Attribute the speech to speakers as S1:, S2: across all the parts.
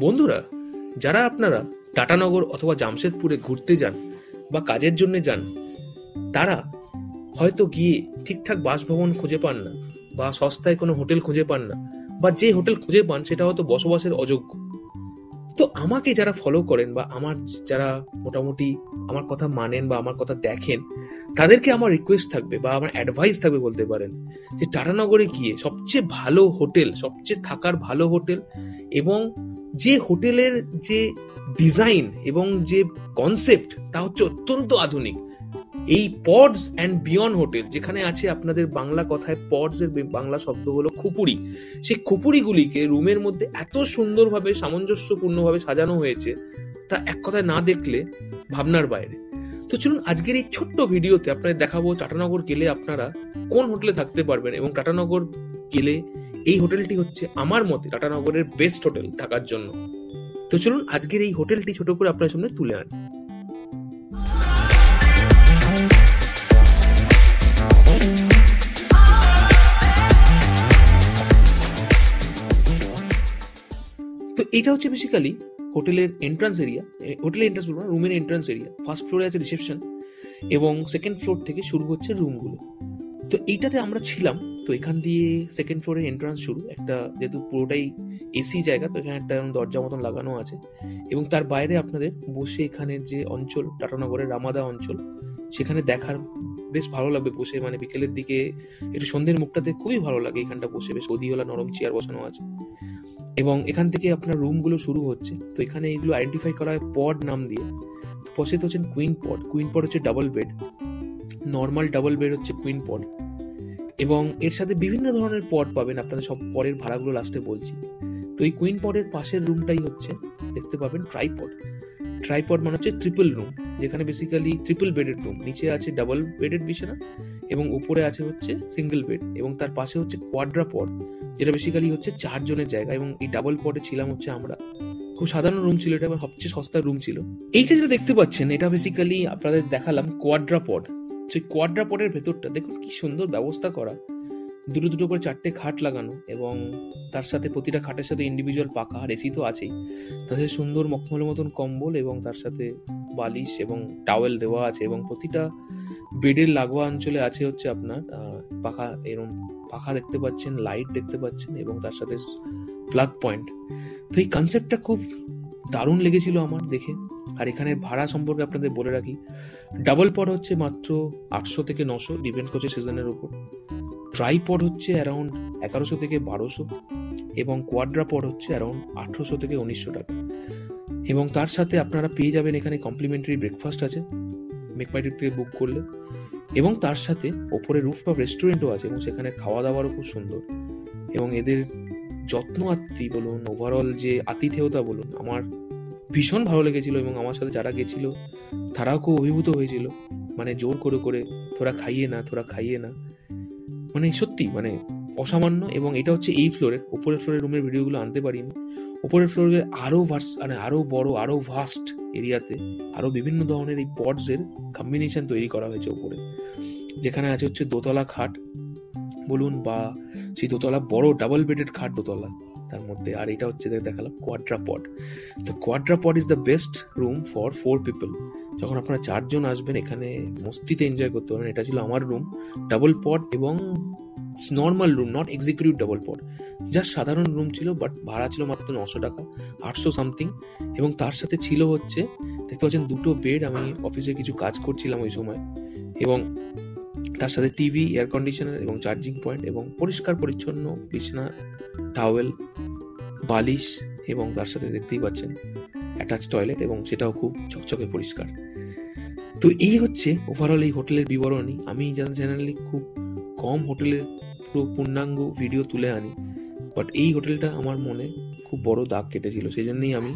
S1: বন্ধুরা, যারা আপনারা টাটানগর অথবা জামশেদপুরে ঘুরতে যান বা কাজের জন্য যান, তারা হয়তো গিয়ে ঠিকঠাক বাসভবন খুঁজে পান না, বা সস্তায় কোনো হোটেল খুঁজে পান না, বা যে হোটেল খুঁজে পান সেটা হয়তো বসবাসের অযোগ্য। তো আমাকে যারা ফলো করেন বা আমার যারা মোটামুটি আমার কথা মানেন বা আমার কথা দেখেন, তাদেরকে আমার রিকোয়েস্ট থাকবে বা আমার অ্যাডভাইস থাকবে বলতে পারেন, যে টাটানগরে গিয়ে সবচেয়ে ভালো হোটেল, সবচেয়ে থাকার ভালো হোটেল, এবং যে হোটেলের যে ডিজাইন এবং যে কনসেপ্ট তা হচ্ছে অত্যন্ত আধুনিক। এই পডস অ্যান্ড বিয়ন্ড হোটেল, যেখানে আছে আপনাদের বাংলা কথায় পডস এর বাংলা শব্দ হলো খুপুরি, সেই খুপুরিগুলিকে রুমের মধ্যে এত সুন্দরভাবে সামঞ্জস্যপূর্ণভাবে সাজানো হয়েছে, তা এক কথায় না দেখলে ভাবনার বাইরে। তো চলুন আজকের এই ছোট্ট ভিডিওতে আপনাদের দেখাবো টাটানগর গেলে আপনারা কোন হোটেলে থাকতে পারবেন, এবং টাটানগর গেলে এই হোটেলটি হচ্ছে আমার মতে টাটানগরের বেস্ট হোটেল থাকার জন্য। তো চলুন আজকের এই হোটেলটি ছোট করে আপনার সামনে তুলে আনি। তো এটা হচ্ছে বেসিক্যালি হোটেলের এন্ট্রান্স এরিয়া। হোটেলের এন্ট্রান্স বলবো না, রুমের এন্ট্রান্স এরিয়া। ফার্স্ট ফ্লোরে আছে রিসেপশন, এবং সেকেন্ড ফ্লোর থেকে শুরু হচ্ছে রুমগুলো। তো এইটাতে আমরা ছিলাম। তো এখান দিয়ে সেকেন্ড ফ্লোরের এন্ট্রান্স শুরু, একটা যেহেতু পুরোটাই এসি জায়গা, তো এখানে একটা দরজা মতন লাগানো আছে, এবং তার বাইরে আপনাদের বসে এখানের যে অঞ্চল টাটানগরের রামাদা অঞ্চল, সেখানে দেখার বেশ ভালো লাগবে বসে, মানে বিকেলের দিকে একটু সন্ধ্যের মুখটাতে খুবই ভালো লাগে এখানটা বসে, বেশ গদিওয়ালা নরম চেয়ার বসানো আছে, এবং এখান থেকে আপনার রুমগুলো শুরু হচ্ছে। তো এখানে এগুলো আইডেন্টিফাই করা হয় পড নাম দিয়ে। পাশে তো হচ্ছেন কুইন পড। কুইন পড হচ্ছে double bed, normal double bed হচ্ছে কুইন পড, এবং এর সাথে বিভিন্ন ধরনের পড পাবেন। আপনাদের সব পরের ভাড়াগুলো লাস্টে বলছি। তো এই কুইন পডের পাশের রুমটাই হচ্ছে দেখতে পাবেন ট্রাইপড। ট্রাইপড মানে হচ্ছে ট্রিপল রুম, যেখানে বেসিক্যালি ট্রিপল বেডের রুম, নিচে আছে ডাবল বেডের বিছানা এবং উপরে আছে হচ্ছে সিঙ্গেল বেড, এবং তার পাশে হচ্ছে কোয়াড্রা পড, যেটা বেসিক্যালি হচ্ছে 4 জনের জায়গা। এবং এই ডাবল পডে ছিলাম হচ্ছে আমরা। খুব সাধারণ রুম ছিল এটা, এবং সবচেয়ে সস্তার রুম ছিল। এইটা যেটা দেখতে পাচ্ছেন, এটা বেসিক্যালি আপনাদের দেখালাম কোয়াড্রা পড। সেই কোয়াড্রা পডের ভেতরটা দেখুন কি সুন্দর ব্যবস্থা করা, দুটো দুটো করে 4টে খাট লাগানো, এবং তার সাথে প্রতিটা খাটের সাথে ইন্ডিভিজুয়াল পাখা, আর এসি তো আছেই, তাদের সুন্দর মখমলের মতন কম্বল, এবং তার সাথে বালিশ এবং টাওয়েল দেওয়া আছে, এবং প্রতিটা বেডের লাগোয়া অঞ্চলে আছে হচ্ছে আপনার পাখা। এরকম পাখা দেখতে পাচ্ছেন, লাইট দেখতে পাচ্ছেন, এবং তার সাথে প্লাগ পয়েন্ট। তো এই কনসেপ্টটা খুব দারুণ লেগেছিল আমার দেখে। আর এখানে ভাড়া সম্পর্কে আপনাদের বলে রাখি, ডাবল পড হচ্ছে মাত্র 800 থেকে 900, ডিপেন্ড করছে সিজনের উপর। ট্রাইপড হচ্ছে অ্যারাউন্ড 1100 থেকে 1200, এবং কোয়াড্রা পড হচ্ছে অ্যারাউন্ড 1800 থেকে 1900 টাকা। এবং তার সাথে আপনারা পেয়ে যাবেন এখানে কমপ্লিমেন্টারি ব্রেকফাস্ট আছে মেকমাইট্রিপ থেকে বুক করলে, এবং তার সাথে ওপরে রুফটপ রেস্টুরেন্টও আছে, এবং সেখানে খাওয়া দাওয়ারও খুব সুন্দর। এবং এদের যত্ন আত্মি বলুন, ওভারঅল যে আতিথেয়তা বলুন, আমার ভীষণ ভালো লেগেছিল, এবং আমার সাথে যারা গেছিল তারাও খুব অভিভূত হয়েছিল। মানে জোর করে করে তোরা খাইয়ে না, তোরা খাইয়ে না, মানে সত্যি মানে অসামান্য। এবং এটা হচ্ছে এই ফ্লোরের, উপরের ফ্লোরের রুমের ভিডিওগুলো আনতে পারিনি। উপরের ফ্লোরে আরো বড়, আরো ভাস্ট এরিয়াতে আরো বিভিন্ন ধরনের এই পডস এর কম্বিনেশন তৈরি করা হয়েছে উপরে, যেখানে আছে হচ্ছে দোতলা খাট বলুন, বা সেই দোতলা বড় ডাবল বেডেড খাট দোতলা তার মধ্যে। আর এটা হচ্ছে দেখালাম কোয়াড্রা পড। তো quadra pod is the best room for 4 people. যখন আপনারা 4 জন আসবেন এখানে মস্তিতে এনজয় করতে পারবেন। এটা ছিল আমার রুম, ডাবল পড এবং normal room, not executive double pod, যা সাধারণ রুম ছিল, বাট ভাড়া ছিল মাত্র 900 টাকা, 800 সামথিং। এবং তার সাথে ছিল হচ্ছে দেখতে পাচ্ছেন 2টো বেড। আমি অফিসে কিছু কাজ করছিলাম ওই সময়, এবং তার সাথে টিভি, এয়ার কন্ডিশনার এবং চার্জিং পয়েন্ট, এবং পরিষ্কার পরিচ্ছন্ন বিছানা, টাওয়েল, বালিশ, এবং তার সাথে দেখতেই পাচ্ছেন অ্যাটাচ টয়লেট, এবং সেটাও খুব চকচকে পরিষ্কার। তো এই হচ্ছে ওভারঅল এই হোটেলের বিবরণী। আমি জেনারেলি খুব কম হোটেলের পুরো পূর্ণাঙ্গ ভিডিও তুলে আনি, বাট এই হোটেলটা আমার মনে খুব বড় দাগ কেটেছিল, সেই জন্যই আমি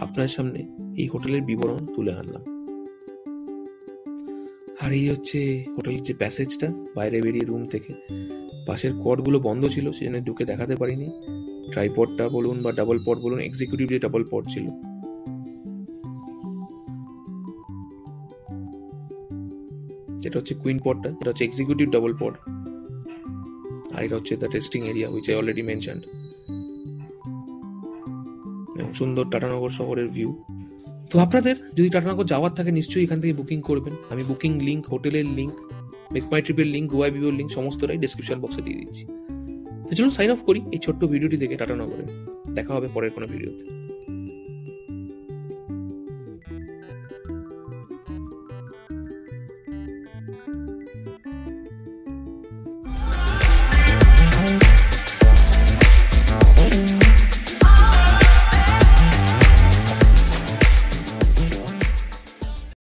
S1: আপনার সামনে এই হোটেলের বিবরণ তুলে আনলাম। আর এই হচ্ছে হোটেলের যে প্যাসেজটা, বাইরে বেরিয়ে রুম থেকে পাশের কোয়াডগুলো বন্ধ ছিল, সেজন্য ঢুকে দেখাতে পারিনি। ট্রাইপডটা বলুন বা ডাবল পড বলুন, এক্সিকিউটিভ যে ডাবল পড ছিল। এটা হচ্ছে কুইন পডটা, এটা হচ্ছে এক্সিকিউটিভ ডাবল পড, আর এটা হচ্ছে the testing area which I already mentioned. এবং সুন্দর টাটানগর শহরের ভিউ। তো আপনাদের যদি টাটানগর যাওয়ার থাকে নিশ্চয়ই এখান থেকে বুকিং করবেন। আমি বুকিং লিঙ্ক, হোটেলের লিঙ্ক, মেক মাই ট্রিপের লিঙ্ক, গোয়া ভিউর লিঙ্ক সমস্তটাই ডেসক্রিপশন বক্সে দিয়ে দিচ্ছি। তো চলুন সাইন অফ করি এই ছোট্ট ভিডিওটি দেখে টাটানগরে। দেখা হবে পরের কোনো ভিডিওতে।